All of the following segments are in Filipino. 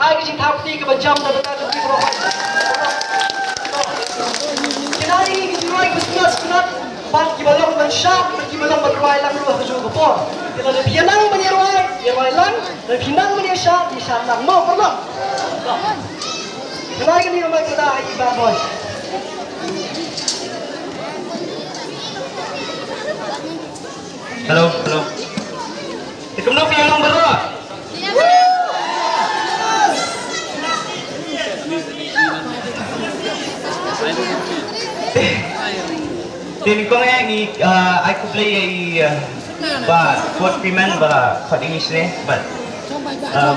ai cái gì thao ti cái mà jump đó ta được cái rồi cái này cái gì rồi cái sunat ban kibalong man shot ban kibalong man ruai lang ruah keju ke por kita le pianang man ruai lang le pinang man shot di shot lang mau perlu kenal ke ni rumah kita ai bad boy Hello. Ikaw na pianong baro. Then ko I could play a fourth man bala cutting English but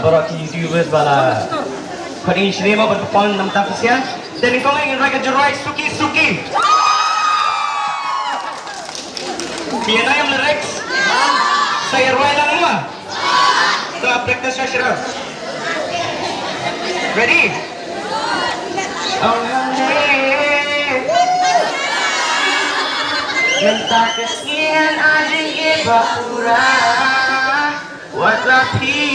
baro ki YouTubers bala cutting English mo but phone nam ta siya. Then ko nga raga jurai Suki. Piano yung lyrics. Saya ruai lang mo. So practice na siya. Ready? Minta kesekian aja bakura buat laki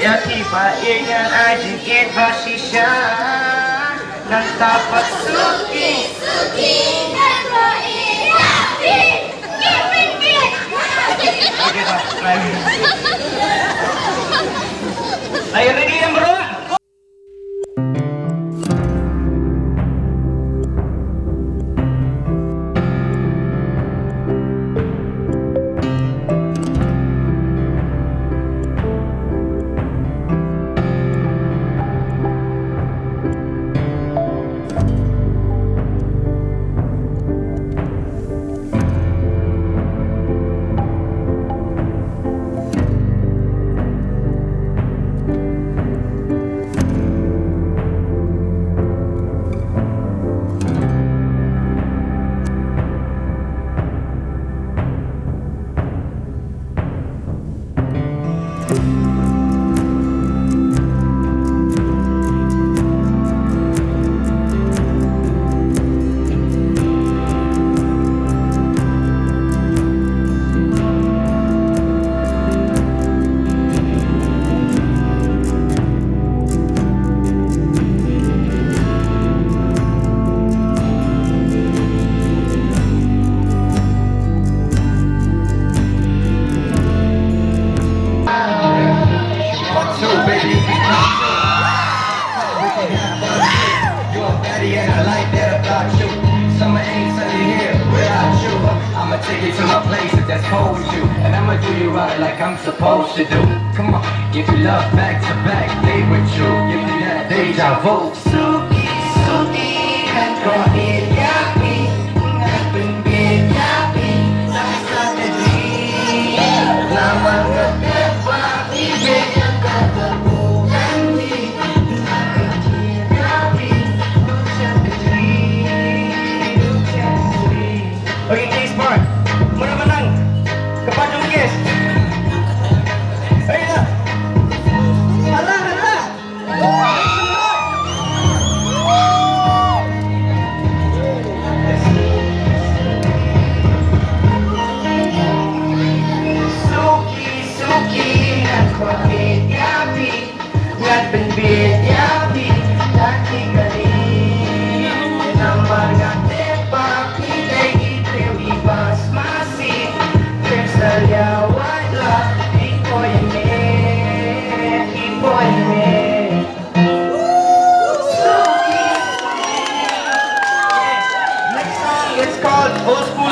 ya tiba ingin aja basisya dan dapat Suki dan bhoi ayo ready yang bro. Take you to my place if that's cold with you, and I'ma do you right like I'm supposed to do. Come on, give you love back to back, stay with you, give me that deja vu. Suki, and bhoi yapi, ngapin bin yapi, nasa tadi, lama ngetepa, ibig ang katabukan di, nakakir yapi, lucha tadi. Okay, please, Mark. Muna Manang, kapag yung guest. Ayun na. Hala. Suki, at bhoi yapi, ngapin bin yapi, dati kali, namang ngatepa, kita'y ibas masih tersalawatla ipoyme Suki. Next song is called Old School